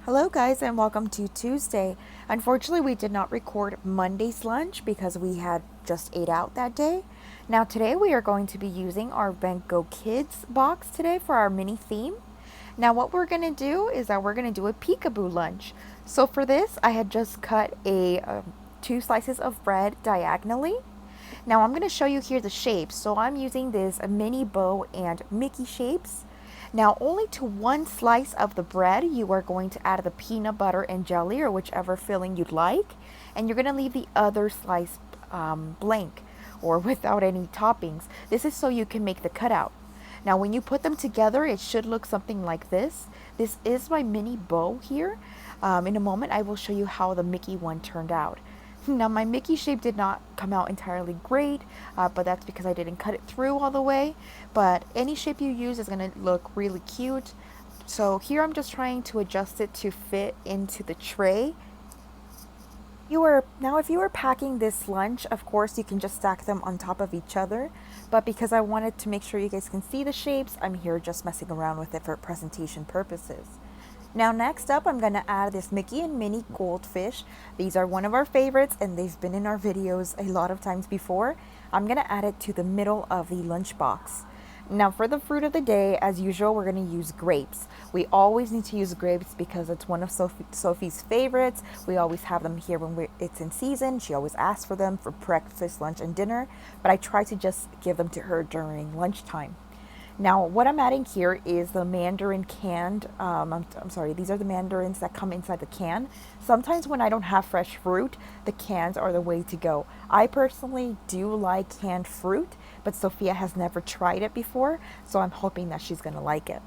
Hello guys and welcome to Tuesday. Unfortunately, we did not record Monday's lunch because we had just ate out that day. Now today we are going to be using our Benko Kids box today for our mini theme. Now what we're going to do is that we're going to do a peekaboo lunch. So for this, I had just cut two slices of bread diagonally. Now I'm going to show you here the shapes. So I'm using this mini bow and Mickey shapes. Now only to one slice of the bread you are going to add the peanut butter and jelly or whichever filling you'd like, and you're going to leave the other slice blank or without any toppings. This is so you can make the cutout. Now when you put them together, it should look something like this. This is my mini bow here. In a moment I will show you how the Mickey one turned out. Now my Mickey shape did not come out entirely great, but that's because I didn't cut it through all the way. But any shape you use is going to look really cute. So here I'm just trying to adjust it to fit into the tray. Now if you were packing this lunch, of course you can just stack them on top of each other. But because I wanted to make sure you guys can see the shapes, I'm here just messing around with it for presentation purposes. Now next up, I'm going to add this Mickey and Minnie goldfish. These are one of our favorites and they've been in our videos a lot of times before. I'm going to add it to the middle of the lunchbox. Now for the fruit of the day, as usual, we're going to use grapes. We always need to use grapes because it's one of Sophie's favorites. We always have them here when it's in season. She always asks for them for breakfast, lunch, and dinner, but I try to just give them to her during lunchtime. Now, what I'm adding here is the mandarin canned, I'm sorry, these are the mandarins that come inside the can. Sometimes when I don't have fresh fruit, the cans are the way to go. I personally do like canned fruit, but Sophia has never tried it before, so I'm hoping that she's going to like it.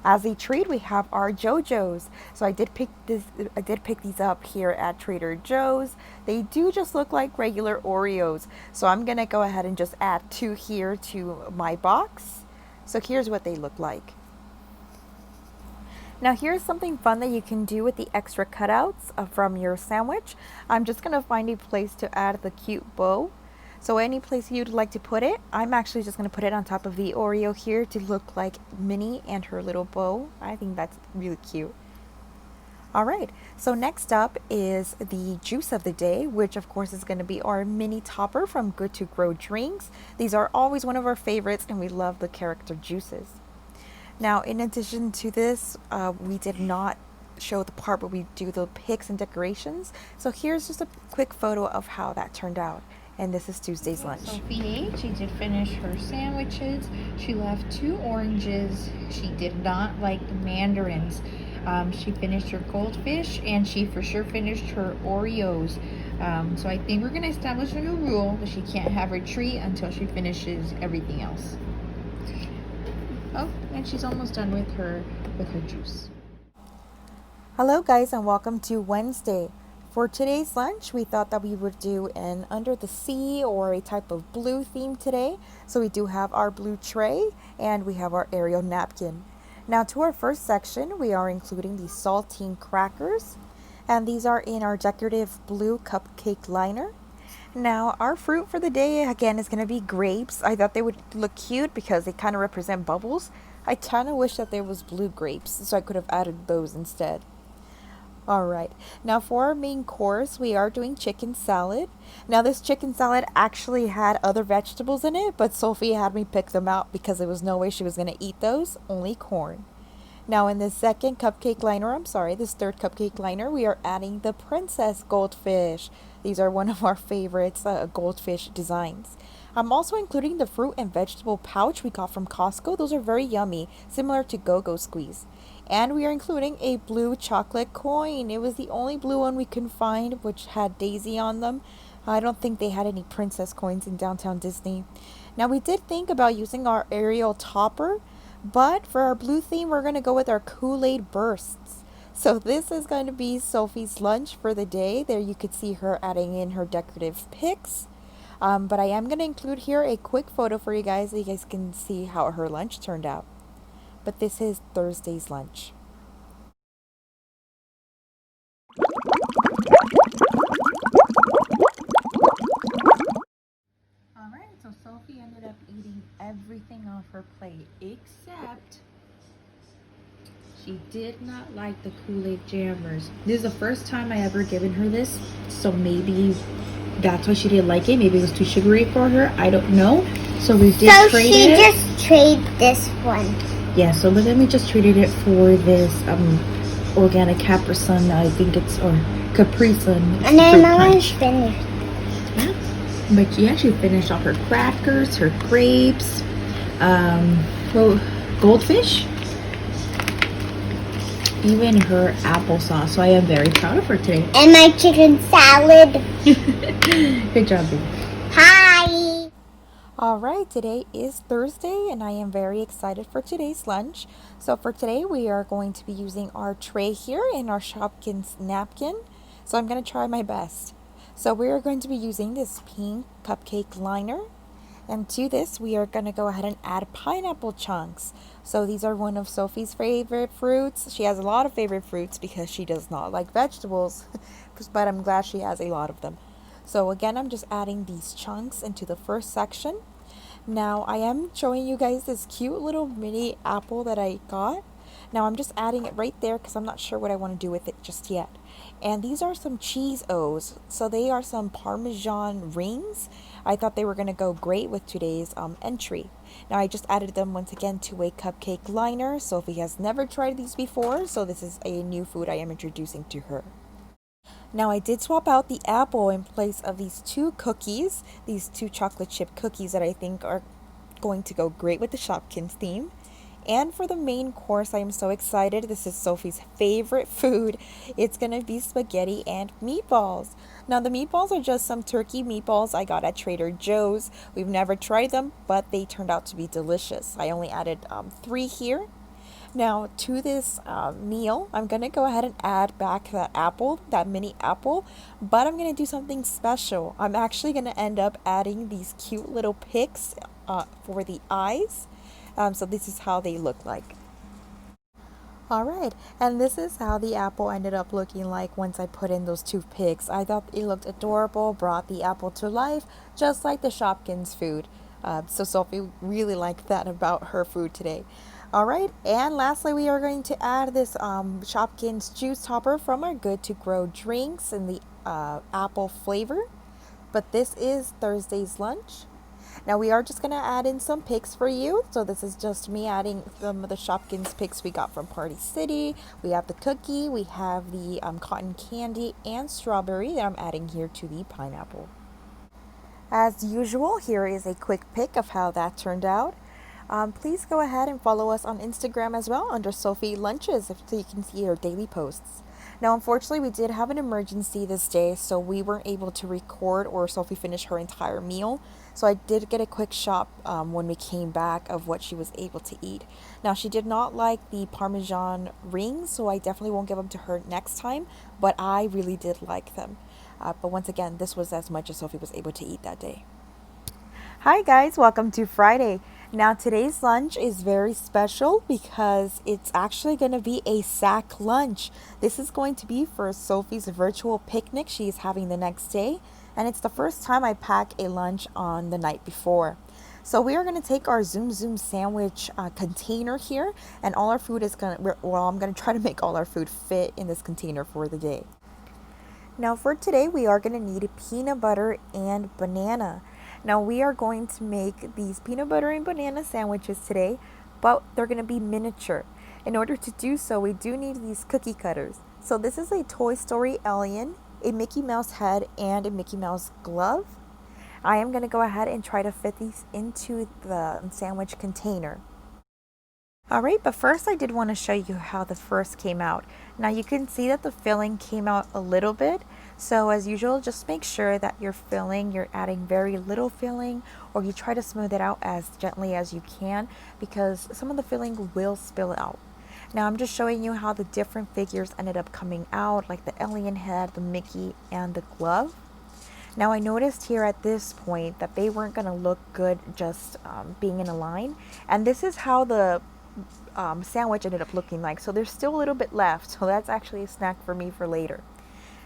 As a treat, we have our JoJo's. So I did pick these up here at Trader Joe's. They do just look like regular Oreos. So I'm going to go ahead and just add 2 here to my box. So here's what they look like. Now here's something fun that you can do with the extra cutouts from your sandwich. I'm just going to find a place to add the cute bow. So any place you'd like to put it, I'm actually just going to put it on top of the Oreo here to look like Minnie and her little bow. I think that's really cute. Alright, so next up is the juice of the day, which of course is going to be our mini topper from Good to Grow drinks. These are always one of our favorites and we love the character juices. Now in addition to this, we did not show the part where we do the picks and decorations. So here's just a quick photo of how that turned out. And this is Tuesday's lunch. Sophie ate. She did finish her sandwiches. She left 2 oranges. She did not like the mandarins. She finished her goldfish and she for sure finished her Oreos. So I think we're going to establish a new rule that she can't have her treat until she finishes everything else. Oh, and she's almost done with her juice. Hello guys and welcome to Wednesday. For today's lunch, we thought that we would do an under the sea or a type of blue theme today. So we do have our blue tray and we have our Ariel napkin. Now to our first section, we are including the saltine crackers, and these are in our decorative blue cupcake liner. Now our fruit for the day again is going to be grapes. I thought they would look cute because they kind of represent bubbles. I kind of wish that there was blue grapes so I could have added those instead. Alright, now for our main course, we are doing chicken salad. Now this chicken salad actually had other vegetables in it, but Sophie had me pick them out because there was no way she was going to eat those, only corn. Now in this third cupcake liner, we are adding the princess goldfish. These are one of our favorites, goldfish designs. I'm also including the fruit and vegetable pouch we got from Costco. Those are very yummy, similar to Go-Go Squeeze. And we are including a blue chocolate coin. It was the only blue one we could find, which had Daisy on them. I don't think they had any princess coins in Downtown Disney. Now we did think about using our Ariel topper, but for our blue theme, we're going to go with our Kool-Aid bursts. So this is going to be Sophie's lunch for the day. There you could see her adding in her decorative picks. But I am going to include here a quick photo for you guys so you guys can see how her lunch turned out. But this is Thursday's lunch. Alright, so Sophie ended up eating everything off her plate except She did not like the Kool-Aid jammers. This is the first time I ever given her this, so maybe that's why she didn't like it. Maybe it was too sugary for her. I don't know. So we did trade it. So she just traded this one. Yeah, so but then we just traded it for this organic Capri Sun, I think it's, or Capri Sun. And then Mama's finished. Yeah. But she actually finished off her crackers, her grapes, goldfish, even her applesauce. So I am very proud of her today. And my chicken salad. Good job, baby. Hi. Alright, today is Thursday and I am very excited for today's lunch. So for today we are going to be using our tray here and our Shopkins napkin. So I'm going to try my best. So we are going to be using this pink cupcake liner. And to this we are going to go ahead and add pineapple chunks. So these are one of Sophie's favorite fruits. She has a lot of favorite fruits because she does not like vegetables. But I'm glad she has a lot of them. So again, I'm just adding these chunks into the first section. Now I am showing you guys this cute little mini apple that I got. Now I'm just adding it right there because I'm not sure what I want to do with it just yet. And these are some Cheez-O's. So they are some Parmesan rings. I thought they were going to go great with today's entry. Now I just added them once again to a cupcake liner. Sophie has never tried these before, so this is a new food I am introducing to her. Now I did swap out the apple in place of these two cookies, these two chocolate chip cookies that I think are going to go great with the Shopkins theme. And for the main course, I am so excited. This is Sophie's favorite food. It's going to be spaghetti and meatballs. Now the meatballs are just some turkey meatballs I got at Trader Joe's. We've never tried them, but they turned out to be delicious. I only added 3 here. Now to this meal, I'm going to go ahead and add back that apple, that mini apple, but I'm going to do something special. I'm actually going to end up adding these cute little picks for the eyes. So this is how they look like. Alright, and this is how the apple ended up looking like once I put in those toothpicks. I thought it looked adorable, brought the apple to life, just like the Shopkins food. So Sophie really liked that about her food today. Alright, and lastly we are going to add this Shopkins juice topper from our Good to Grow drinks in the apple flavor. But this is Thursday's lunch. Now we are just going to add in some picks for you. So this is just me adding some of the Shopkins picks we got from Party City. We have the cookie, we have the cotton candy and strawberry that I'm adding here to the pineapple. As usual, here is a quick pic of how that turned out. Please go ahead and follow us on Instagram as well under Sophie Lunches so you can see our daily posts. Now, unfortunately, we did have an emergency this day, so we weren't able to record or Sophie finish her entire meal. So I did get a quick shot when we came back of what she was able to eat. Now, she did not like the Parmesan rings, so I definitely won't give them to her next time, but I really did like them. But once again, this was as much as Sophie was able to eat that day. Hi guys, welcome to Friday. Now today's lunch is very special because it's actually going to be a sack lunch. This is going to be for Sophie's virtual picnic she's having the next day. And it's the first time I pack a lunch on the night before. So we are going to take our Zoom Zoom sandwich container here. And all our food is going to, well, I'm going to try to make all our food fit in this container for the day. Now for today we are going to need peanut butter and banana. Now we are going to make these peanut butter and banana sandwiches today, but they're going to be miniature. In order to do so, we do need these cookie cutters. So this is a Toy Story alien, a Mickey Mouse head, and a Mickey Mouse glove. I am going to go ahead and try to fit these into the sandwich container. Alright, but first I did want to show you how the first came out. Now you can see that the filling came out a little bit. So as usual, just make sure that you're adding very little filling, or you try to smooth it out as gently as you can because some of the filling will spill out. Now I'm just showing you how the different figures ended up coming out, like the alien head, the Mickey, and the glove. Now I noticed here at this point that they weren't going to look good just being in a line, and this is how the sandwich ended up looking like. So there's still a little bit left, so that's actually a snack for me for later.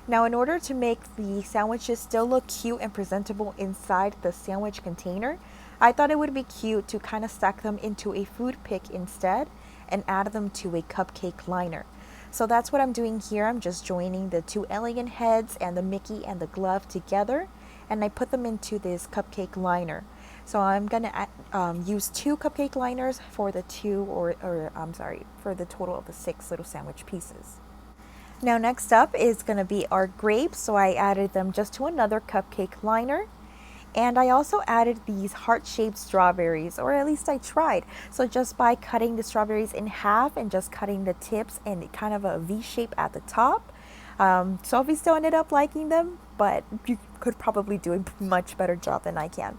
Now in order to make the sandwiches still look cute and presentable inside the sandwich container, I thought it would be cute to kind of stack them into a food pick instead. and add them to a cupcake liner. So that's what I'm doing here. I'm just joining the two alien heads and the Mickey and the glove together, and I put them into this cupcake liner. So I'm gonna use 2 cupcake liners for the for the total of the 6 little sandwich pieces. Now next up is gonna be our grapes. So I added them just to another cupcake liner. And I also added these heart-shaped strawberries, or at least I tried. So just by cutting the strawberries in half and just cutting the tips in kind of a V shape at the top. Sophie still ended up liking them, but you could probably do a much better job than I can.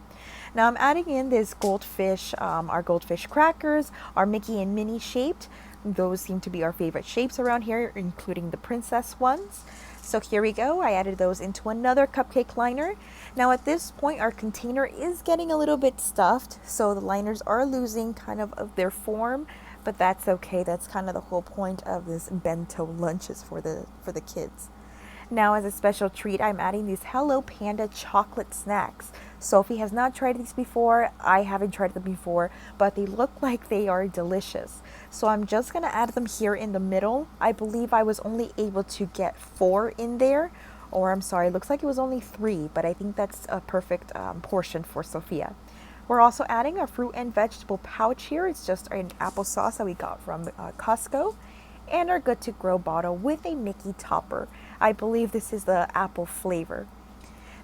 Now I'm adding in this goldfish, our goldfish crackers, our Mickey and Minnie shaped. Those seem to be our favorite shapes around here, including the princess ones. So here we go. I added those into another cupcake liner. Now at this point, our container is getting a little bit stuffed, so the liners are losing kind of their form, but that's okay. That's kind of the whole point of this bento lunches for the kids. Now as a special treat, I'm adding these Hello Panda chocolate snacks. Sophie has not tried these before. I haven't tried them before, but they look like they are delicious. So I'm just gonna add them here in the middle. I believe I was only able to get 4 in there, or I'm sorry, it looks like it was only 3, but I think that's a perfect portion for Sophia. We're also adding a fruit and vegetable pouch here. It's just an applesauce that we got from Costco, and our Good to Grow bottle with a Mickey topper. I believe this is the apple flavor.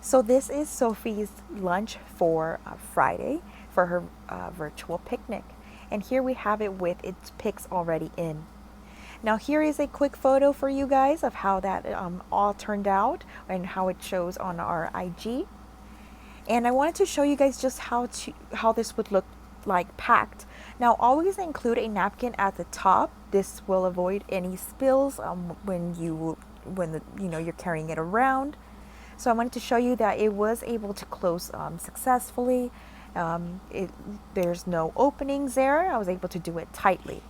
So this is Sophie's lunch for Friday for her virtual picnic. And here we have it with its pics already in. Now here is a quick photo for you guys of how that all turned out and how it shows on our IG. And I wanted to show you guys just how this would look like packed. Now always include a napkin at the top. This will avoid any spills when you're carrying it around. So I wanted to show you that it was able to close successfully. There's no openings there. I was able to do it tightly.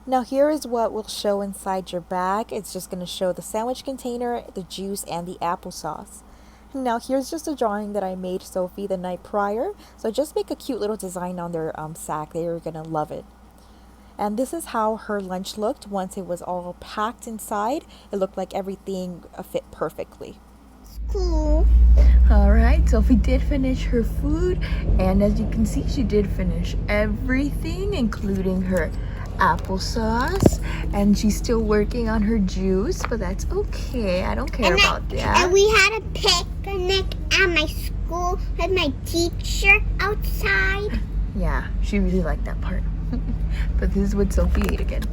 Now here is what will show inside your bag. It's just going to show the sandwich container, the juice, and the applesauce. Now here's just a drawing that I made Sophie the night prior. So just make a cute little design on their sack. They are going to love it. And this is how her lunch looked once it was all packed inside. It looked like everything fit perfectly. Cool. Alright, Sophie did finish her food, and as you can see, she did finish everything, including her applesauce, and she's still working on her juice, but that's okay. I don't care about that. And we had a picnic at my school with my teacher outside. Yeah, she really liked that part. But this is what Sophie ate again.